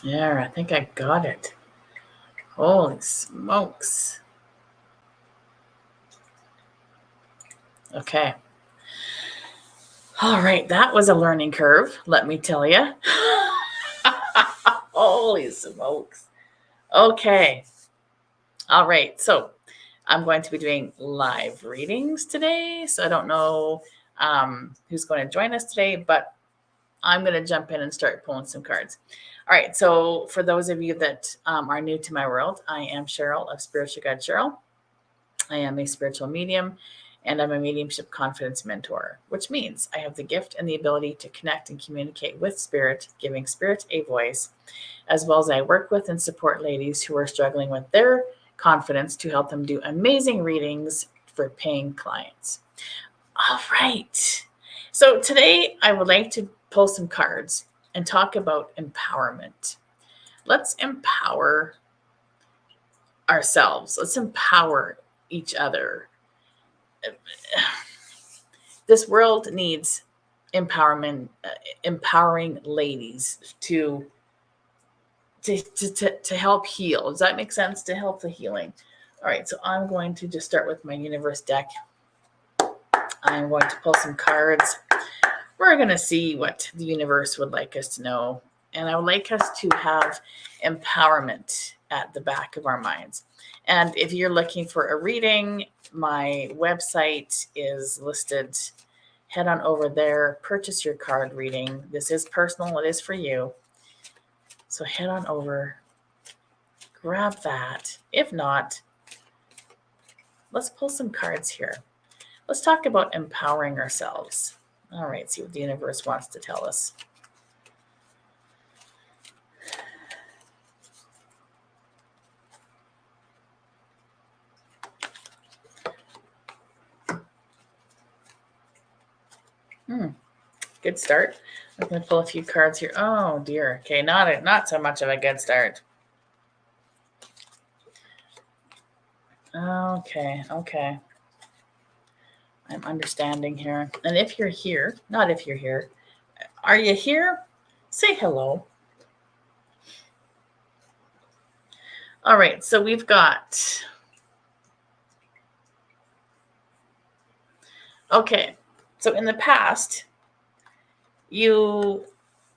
Yeah, I think I got it. Holy smokes. Okay. All right, that was a learning curve, let me tell you. Holy smokes. Okay. All right. So I'm going to be doing live readings today. So I don't know who's going to join us today, but I'm going to jump in and start pulling some cards. All right. So for those of you that are new to my world, I am Cheryl of Spiritual Guide Cheryl. I am a spiritual medium and I'm a mediumship confidence mentor, which means I have the gift and the ability to connect and communicate with spirit, giving spirit a voice, as well as I work with and support ladies who are struggling with their confidence to help them do amazing readings for paying clients. All right. So today I would like to pull some cards and talk about empowerment. Let's empower ourselves. Let's empower each other. This world needs empowerment, empowering ladies to help heal. Does that make sense? To help the healing. All right, so I'm going to just start with my universe deck. I'm going to pull some cards. We're going to see what the universe would like us to know. And I would like us to have empowerment at the back of our minds. And if you're looking for a reading, my website is listed. Head on over there, purchase your card reading. This is personal, it is for you. So head on over, grab that. If not, let's pull some cards here. Let's talk about empowering ourselves. All right, see what the universe wants to tell us. Good start. I'm going to pull a few cards here. Oh dear. Okay, not so much of a good start. Okay. I'm understanding here. And if you're here, not if you're here, are you here? Say hello. All right, so we've got. Okay, so in the past, you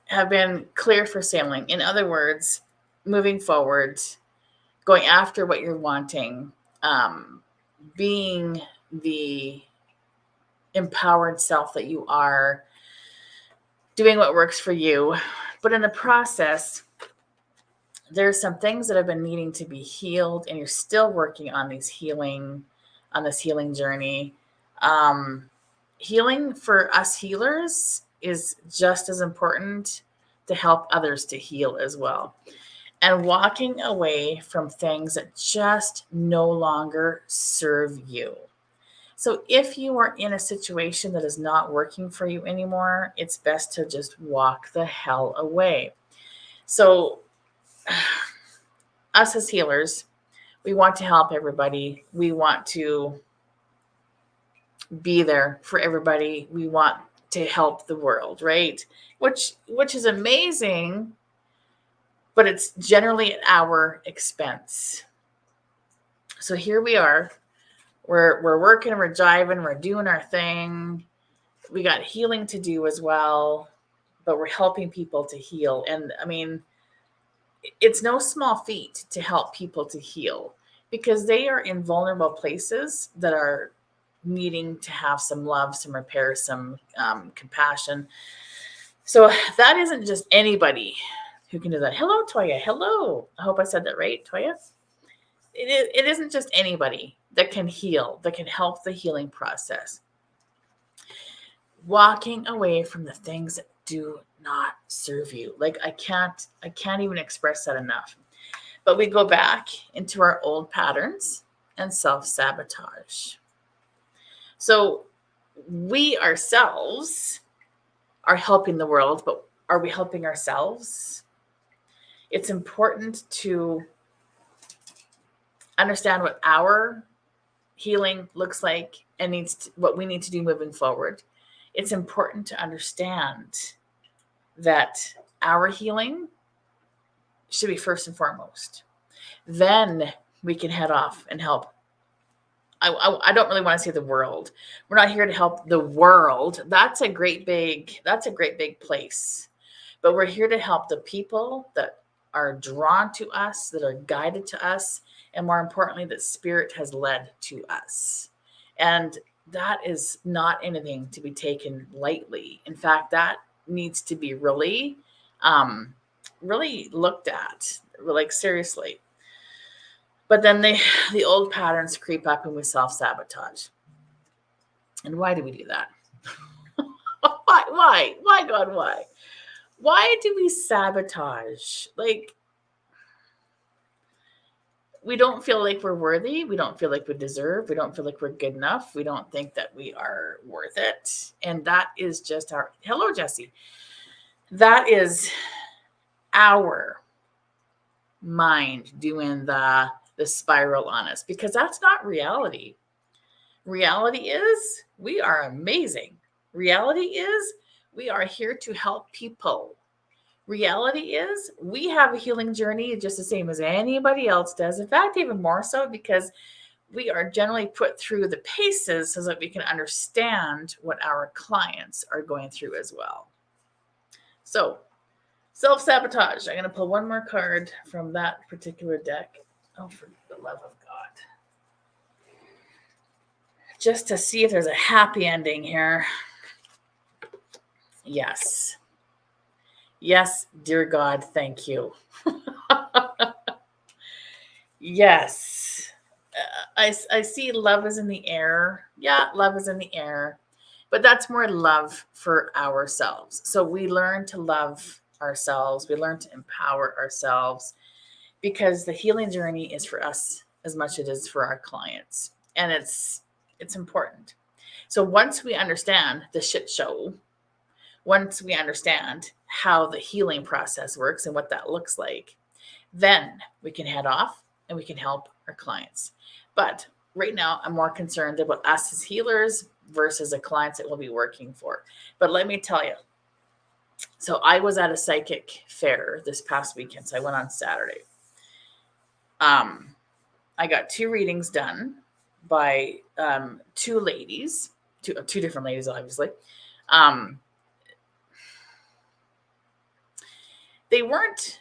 have been clear for sailing. In other words, moving forward, going after what you're wanting, being the empowered self that you are, doing what works for you. But in the process, there's some things that have been needing to be healed, and you're still working on this healing journey. Healing for us healers is just as important to help others to heal as well. And walking away from things that just no longer serve you. So if you are in a situation that is not working for you anymore, it's best to just walk the hell away. So, us as healers, we want to help everybody. We want to be there for everybody. We want to help the world, right? Which is amazing, but it's generally at our expense. So here we are. We're working, we're jiving, we're doing our thing. We got healing to do as well, but we're helping people to heal. And I mean, it's no small feat to help people to heal because they are in vulnerable places that are needing to have some love, some repair, some compassion. So that isn't just anybody who can do that. Hello, Toya. Hello. I hope I said that right, Toya. It isn't just anybody that can heal, that can help the healing process. Walking away from the things that do not serve you. Like I can't even express that enough. But we go back into our old patterns and self-sabotage. So we ourselves are helping the world, but are we helping ourselves? It's important to understand what our healing looks like and what we need to do moving forward. It's important to understand that our healing should be first and foremost. Then we can head off and help. I don't really want to say the world. We're not here to help the world. That's a great big place. But we're here to help the people that are drawn to us, that are guided to us, and more importantly, that spirit has led to us. And that is not anything to be taken lightly. In fact, that needs to be really, really looked at, like seriously. But then the old patterns creep up and we self-sabotage. And why do we do that? Why, God, why? Why do we sabotage? Like, we don't feel like we're worthy. We don't feel like we deserve. We don't feel like we're good enough. We don't think that we are worth it. And that is just our, hello, Jesse. That is our mind doing the spiral on us, because that's not reality. Reality is we are amazing. Reality is we are here to help people. Reality is we have a healing journey just the same as anybody else does. In fact, even more so, because we are generally put through the paces so that we can understand what our clients are going through as well. So, self-sabotage. I'm going to pull one more card from that particular deck. Oh, for the love of God. Just to see if there's a happy ending here. Yes. Yes, dear God, thank you. Yes. I see love is in the air. Yeah, love is in the air. But that's more love for ourselves. So we learn to love ourselves. We learn to empower ourselves, because the healing journey is for us as much as it is for our clients. And it's important. So once we understand the shit show, once we understand how the healing process works and what that looks like, then we can head off and we can help our clients. But right now, I'm more concerned about us as healers versus the clients that we'll be working for. But let me tell you, so I was at a psychic fair this past weekend. So I went on Saturday. I got 2 readings done by 2 ladies, two different ladies, obviously. They weren't,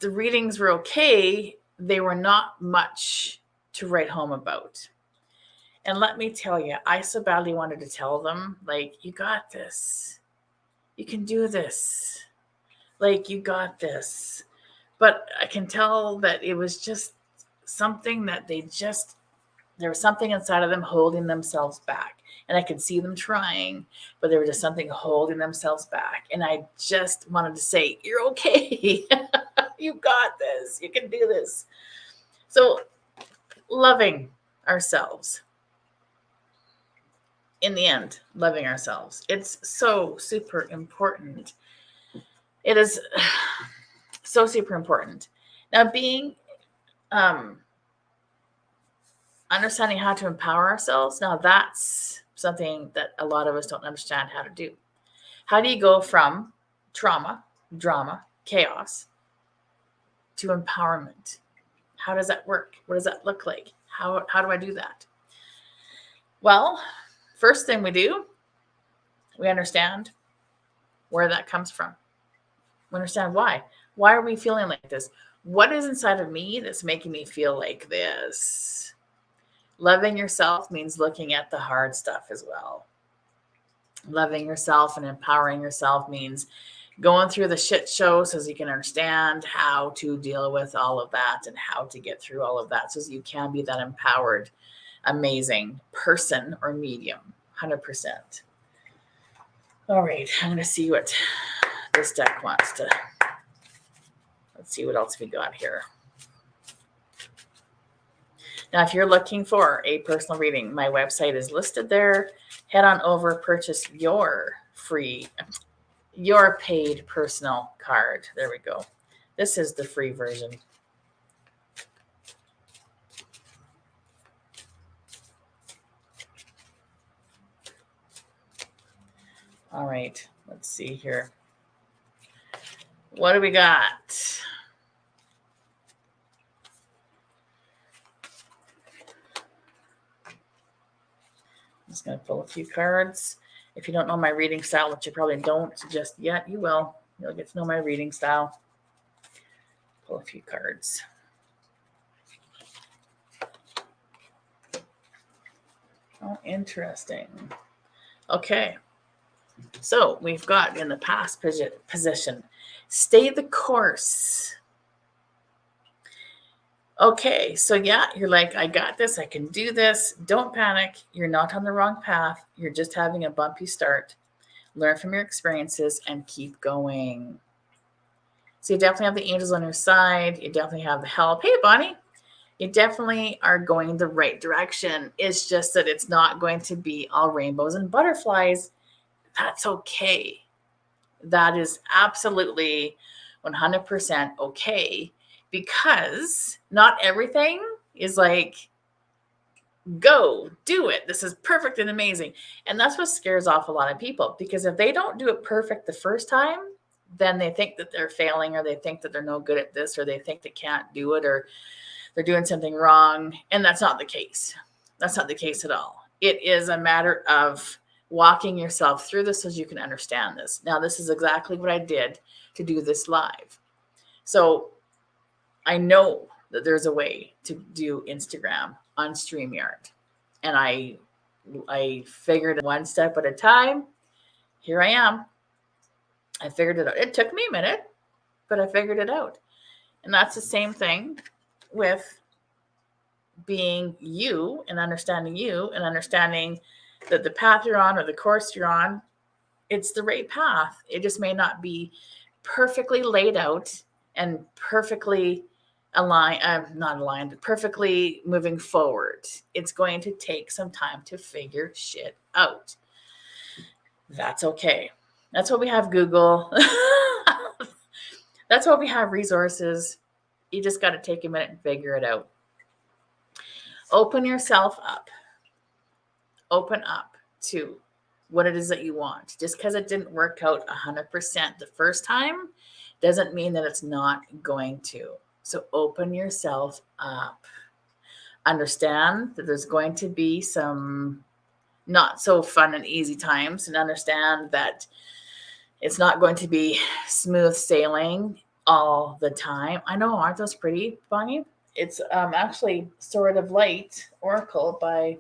the readings were okay. They were not much to write home about. And let me tell you, I so badly wanted to tell them, like, you got this. You can do this. Like, you got this. But I can tell that it was just something that there was something inside of them holding themselves back. And I could see them trying, but there was just something holding themselves back. And I just wanted to say, you're okay. You got this. You can do this. So loving ourselves. In the end, loving ourselves. It's so super important. It is so super important. Now, being understanding how to empower ourselves, now that's something that a lot of us don't understand how to do. How do you go from trauma, drama, chaos to empowerment? How does that work? What does that look like? How do I do that? Well, first thing we do, we understand where that comes from. We understand why. Why are we feeling like this? What is inside of me that's making me feel like this? Loving yourself means looking at the hard stuff as well. Loving yourself and empowering yourself means going through the shit show so you can understand how to deal with all of that and how to get through all of that so you can be that empowered, amazing person or medium, 100%. All right, I'm going to see what this deck wants to. Let's see what else we got here. Now, if you're looking for a personal reading, my website is listed there. Head on over, purchase your paid personal card. There we go. This is the free version. All right, let's see here. What do we got? I'm just going to pull a few cards. If you don't know my reading style, which you probably don't just yet, you will. You'll get to know my reading style. Pull a few cards. Oh, interesting. Okay. So we've got in the past position, stay the course. Okay, so yeah, you're like, I got this, I can do this. Don't panic. You're not on the wrong path. You're just having a bumpy start. Learn from your experiences and keep going. So you definitely have the angels on your side. You definitely have the help. Hey, Bonnie. You definitely are going the right direction. It's just that it's not going to be all rainbows and butterflies. That's okay. That is absolutely 100% okay, because not everything is like, go do it. This is perfect and amazing. And that's what scares off a lot of people, because if they don't do it perfect the first time, then they think that they're failing, or they think that they're no good at this, or they think they can't do it, or they're doing something wrong. And that's not the case. That's not the case at all. It is a matter of walking yourself through this so you can understand this. Now, this is exactly what I did to do this live. So I know that there's a way to do Instagram on StreamYard. And I figured it one step at a time. Here I am. I figured it out. It took me a minute, but I figured it out. And that's the same thing with being you and understanding that the path you're on or the course you're on, it's the right path. It just may not be perfectly laid out and perfectly perfectly moving forward. It's going to take some time to figure shit out. That's okay. That's why we have Google. That's why we have resources. You just got to take a minute and figure it out. Open yourself up. Open up to what it is that you want. Just because it didn't work out 100% the first time doesn't mean that it's not going to. So open yourself up. Understand that there's going to be some not so fun and easy times, and understand that it's not going to be smooth sailing all the time. I know, aren't those pretty, Bonnie? It's actually Sword of Light Oracle by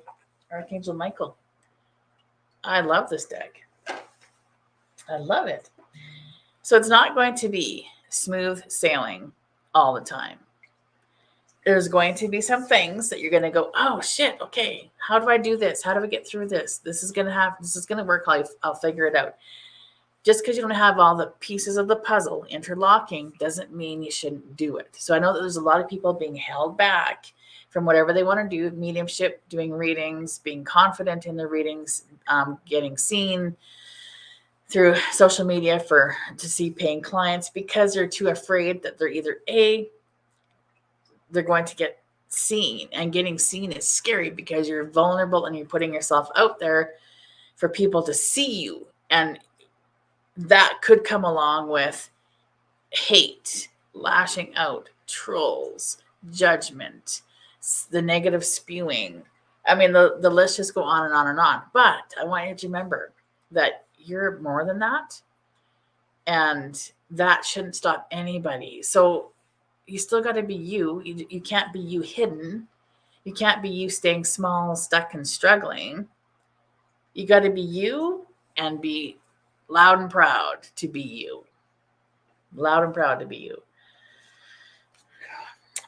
Archangel Michael. I love this deck. I love it. So it's not going to be smooth sailing all the time. There's going to be some things that you're going to go, oh shit, okay, how do I do this? How do I get through this? This is going to happen. This is going to work. I'll figure it out. Just because you don't have all the pieces of the puzzle interlocking doesn't mean you shouldn't do it. So I know that there's a lot of people being held back from whatever they want to do, mediumship, doing readings, being confident in their readings, getting seen through social media to see paying clients, because they're too afraid that they're either they're going to get seen, and getting seen is scary because you're vulnerable and you're putting yourself out there for people to see you. And that could come along with hate, lashing out, trolls, judgment, the negative spewing. I mean, the list just go on and on and on. But I want you to remember that you're more than that. And that shouldn't stop anybody. So you still got to be you. You can't be you hidden. You can't be you staying small, stuck, and struggling. You got to be you and be loud and proud to be you. Loud and proud to be you.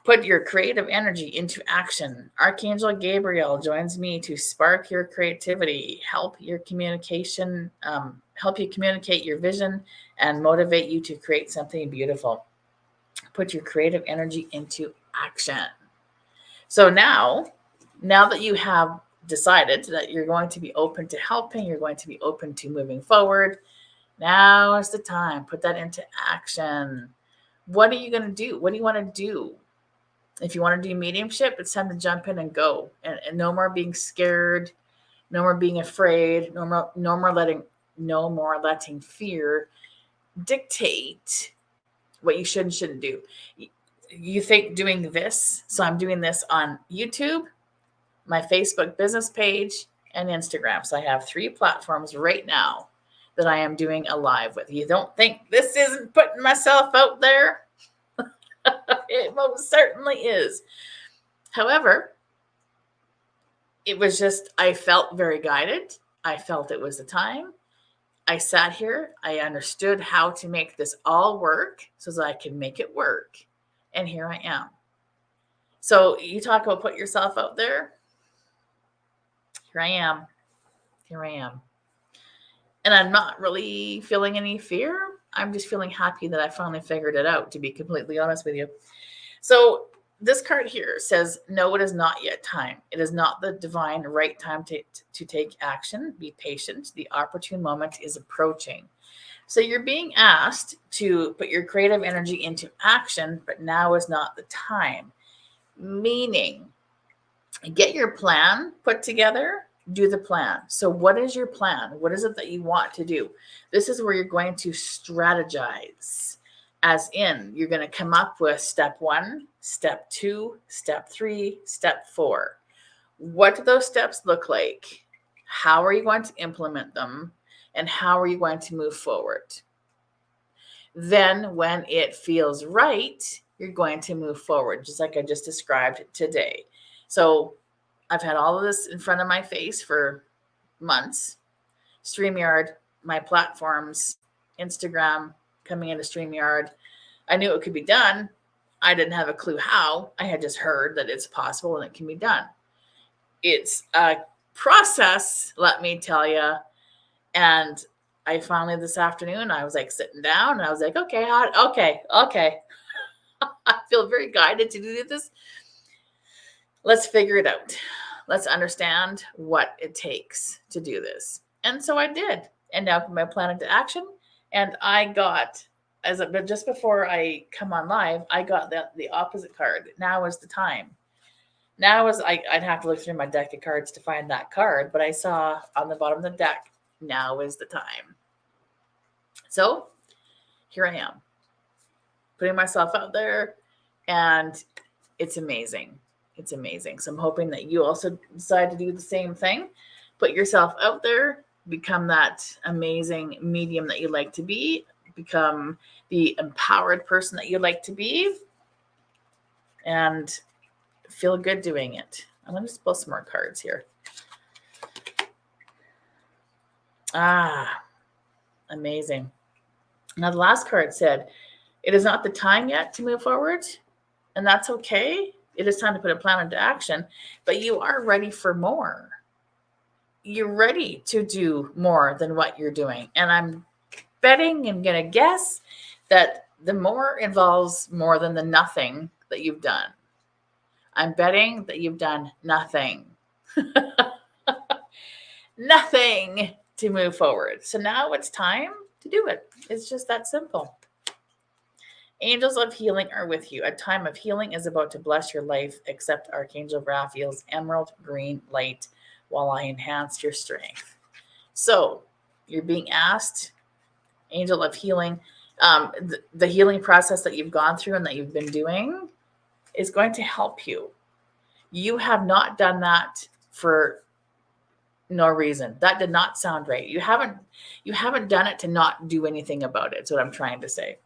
Put your creative energy into action. Archangel Gabriel joins me to spark your creativity, help you communicate your vision, and motivate you to create something beautiful. Put your creative energy into action. So now that you have decided that you're going to be open to helping, you're going to be open to moving forward, now is the time. Put that into action. What are you going to do? What do you want to do? If you want to do mediumship, it's time to jump in and go. And no more being scared, no more being afraid, no more letting fear dictate what you should and shouldn't do. You think doing this, so I'm doing this on YouTube, my Facebook business page, and Instagram. So I have 3 platforms right now that I am doing a live with. You don't think this isn't putting myself out there? It most certainly is. However, it was just, I felt very guided. I felt it was the time. I sat here. I understood how to make this all work so that I can make it work. And here I am. So you talk about put yourself out there. Here I am. Here I am. And I'm not really feeling any fear. I'm just feeling happy that I finally figured it out, to be completely honest with you. So this card here says, no, it is not yet time. It is not the divine right time to take action. Be patient. The opportune moment is approaching. So you're being asked to put your creative energy into action, but now is not the time. Meaning, get your plan put together, do the plan. So what is your plan? What is it that you want to do? This is where you're going to strategize. As in, you're going to come up with step 1, step 2, step 3, step 4. What do those steps look like? How are you going to implement them? And how are you going to move forward? Then when it feels right, you're going to move forward, just like I just described today. So I've had all of this in front of my face for months. StreamYard, my platforms, Instagram, coming into StreamYard. I knew it could be done. I didn't have a clue how. I had just heard that it's possible and it can be done. It's a process, let me tell you. And I finally this afternoon, I was like sitting down and I was like, okay. I feel very guided to do this. Let's figure it out. Let's understand what it takes to do this. And so I did. And now my plan into action. And I got, just before I come on live, I got the opposite card. Now is the time. I'd have to look through my deck of cards to find that card, but I saw on the bottom of the deck, now is the time. So here I am, putting myself out there, and it's amazing. It's amazing. So I'm hoping that you also decide to do the same thing. Put yourself out there, become that amazing medium that you like to be, become the empowered person that you like to be, and feel good doing it. I'm going to just pull some more cards here. Amazing. Now the last card said, it is not the time yet to move forward, and that's okay. It is time to put a plan into action, but you are ready for more. You're ready to do more than what you're doing. And I'm betting and going to guess that the more involves more than the nothing that you've done. I'm betting that you've done nothing. Nothing to move forward. So now it's time to do it. It's just that simple. Angels of healing are with you. A time of healing is about to bless your life. Accept Archangel Raphael's emerald green light while I enhance your strength. So you're being asked, Angel of healing, the healing process that you've gone through and that you've been doing is going to help you. You have not done that for no reason. That did not sound right. You haven't done it to not do anything about it. That's what I'm trying to say.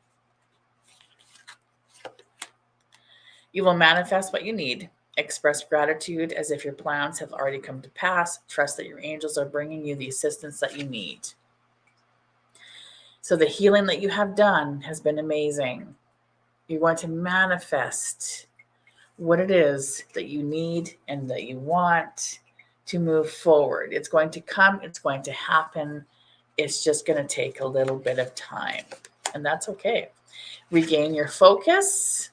You will manifest what you need. Express gratitude as if your plans have already come to pass. Trust that your angels are bringing you the assistance that you need. So the healing that you have done has been amazing. You're going to manifest what it is that you need and that you want to move forward. It's going to come. It's going to happen. It's just going to take a little bit of time, and that's okay. Regain your focus.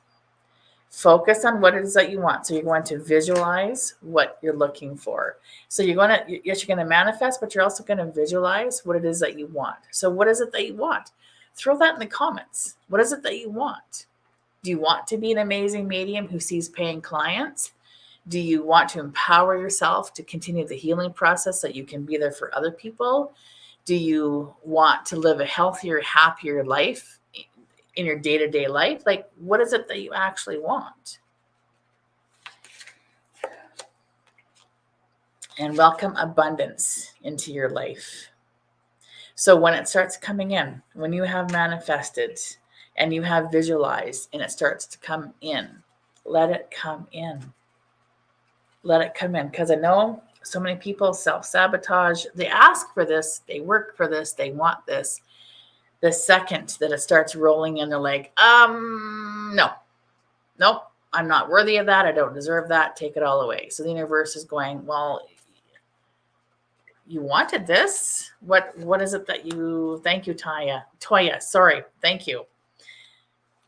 Focus on what it is that you want. So you're going to visualize what you're looking for. So you're going to manifest, but you're also going to visualize what it is that you want. So what is it that you want? Throw that in the comments. What is it that you want? Do you want to be an amazing medium who sees paying clients? Do you want to empower yourself to continue the healing process so you can be there for other people? Do you want to live a healthier, happier life? in your day-to-day life. Like, what is it that you actually want? And welcome abundance into your life. So when it starts coming in, when you have manifested and you have visualized and it starts to come in, let it come in. Let it come in. Because I know so many people self-sabotage. They ask for this, they work for this, they want this. The second that it starts rolling in, they're like, no, nope, I'm not worthy of that. I don't deserve that. Take it all away. So the universe is going, well, you wanted this. What is it that you, thank you, Toya, sorry, thank you.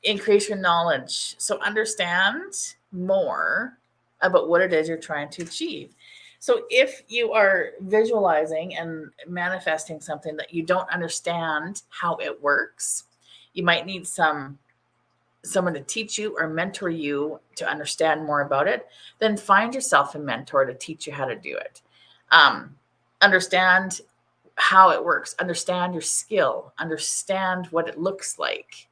Increase your knowledge. So understand more about what it is you're trying to achieve. So if you are visualizing and manifesting something that you don't understand how it works, you might need someone to teach you or mentor you to understand more about it. Then find yourself a mentor to teach you how to do it. Understand how it works. Understand your skill. Understand what it looks like,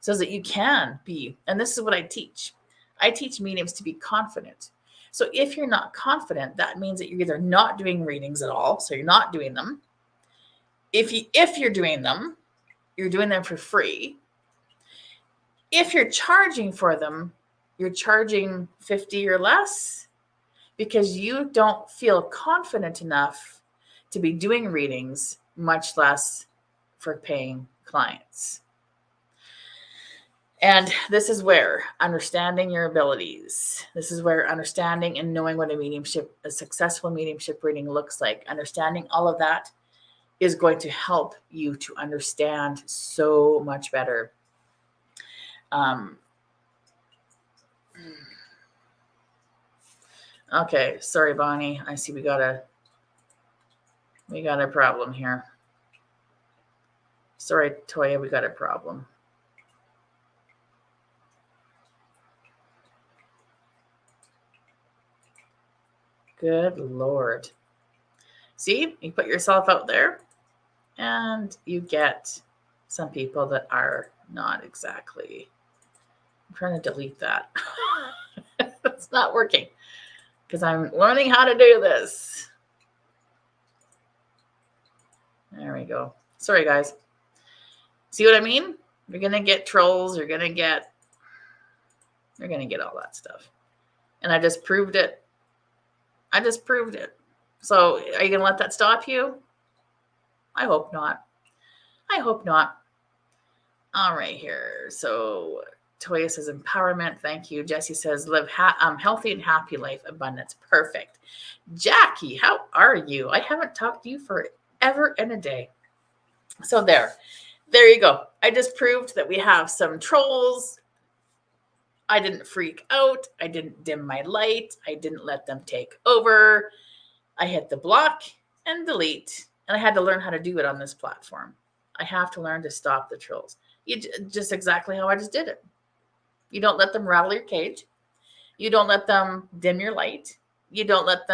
so that you can be. And this is what I teach. I teach mediums to be confident. So if you're not confident, that means that you're either not doing readings at all, so you're not doing them. If you're doing them, you're doing them for free. If you're charging for them, you're charging 50 or less because you don't feel confident enough to be doing readings, much less for paying clients. And this is where understanding your abilities, this is where understanding and knowing what a successful mediumship reading looks like, understanding all of that is going to help you to understand so much better. Okay, sorry, Bonnie. I see we got a problem here. Sorry, Toya, we got a problem. Good Lord. See, you put yourself out there and you get some people that are not exactly. I'm trying to delete that. It's not working because I'm learning how to do this. There we go. Sorry, guys. See what I mean? You're going to get trolls. You're going to get all that stuff. And I just proved it. So are you going to let that stop you? I hope not. All right here. So Toya says empowerment. Thank you. Jessie says live healthy and happy life, abundance. Perfect. Jackie, how are you? I haven't talked to you forever and a day. So there you go. I just proved that we have some trolls. I didn't freak out. I didn't dim my light. I didn't let them take over. I hit the block and delete. And I had to learn how to do it on this platform. I have to learn to stop the trolls. Just exactly how I just did it. You don't let them rattle your cage. You don't let them dim your light. You don't let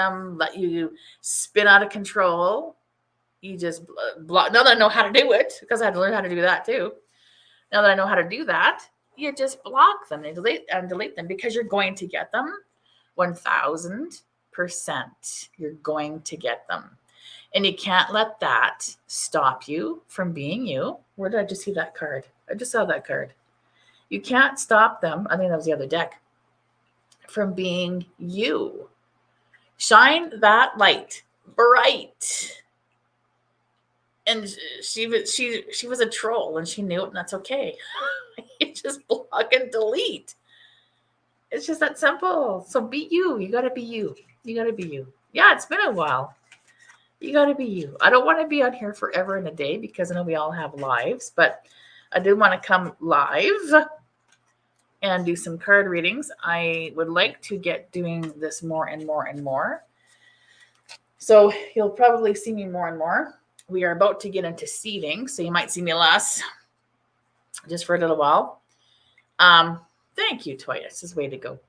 you spin out of control. You just block. Now that I know how to do it, because I had to learn how to do that too. Now that I know how to do that, you just block them and delete them because you're going to get them 1000%. You're going to get them. And you can't let that stop you from being you. Where did I just see that card? I just saw that card. You can't stop them. I think that was the other deck. From being you. Shine that light bright. And she was a troll and she knew it, and that's okay. You just block and delete. It's just that simple. So be you. You got to be you. Yeah, it's been a while. You got to be you. I don't want to be on here forever and a day because I know we all have lives, but I do want to come live and do some card readings. I would like to get doing this more and more and more. So you'll probably see me more and more. We are about to get into seeding, so you might see me less just for a little while. Thank you, Toya. This is way to go.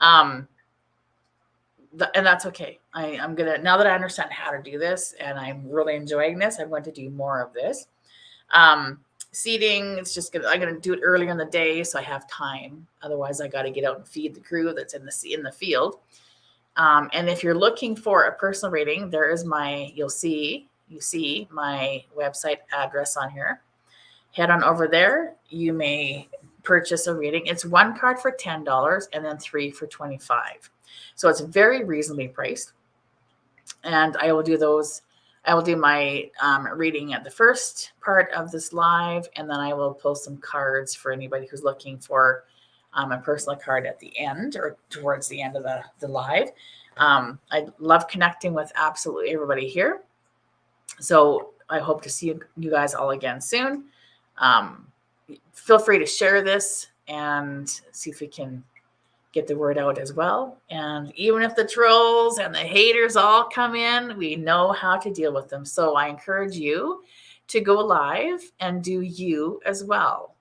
And that's okay. I'm gonna, now that I understand how to do this and I'm really enjoying this, I'm going to do more of this. seating. I'm gonna do it earlier in the day so I have time. Otherwise, I got to get out and feed the crew that's in the field. And if you're looking for a personal reading, there is you see my website address on here. Head on over there. You may purchase a reading. It's one card for $10 and then 3 for $25. So it's very reasonably priced. And I will do those. I will do my reading at the first part of this live, and then I will pull some cards for anybody who's looking for a personal card at the end or towards the end of the live. I love connecting with absolutely everybody here. So I hope to see you guys all again soon. Feel free to share this and see if we can get the word out as well. And even if the trolls and the haters all come in, we know how to deal with them. So I encourage you to go live and do you as well.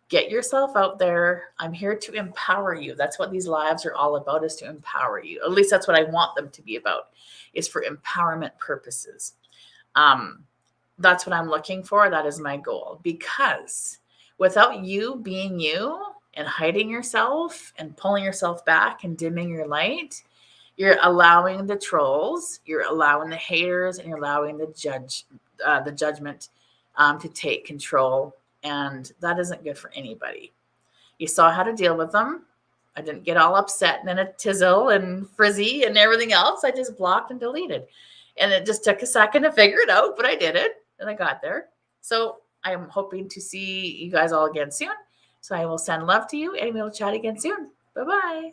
Get yourself out there. I'm here to empower you. That's what these lives are all about, is to empower you. At least that's what I want them to be about, is for empowerment purposes. That's what I'm looking for. That is my goal, because without you being you and hiding yourself and pulling yourself back and dimming your light, you're allowing the trolls, you're allowing the haters, and you're allowing the judgment to take control. And that isn't good for anybody. You saw how to deal with them. I didn't get all upset and in a tizzle and frizzy and everything else. I just blocked and deleted. And it just took a second to figure it out, but I did it and I got there. So I am hoping to see you guys all again soon. So I will send love to you and we'll chat again soon. Bye-bye.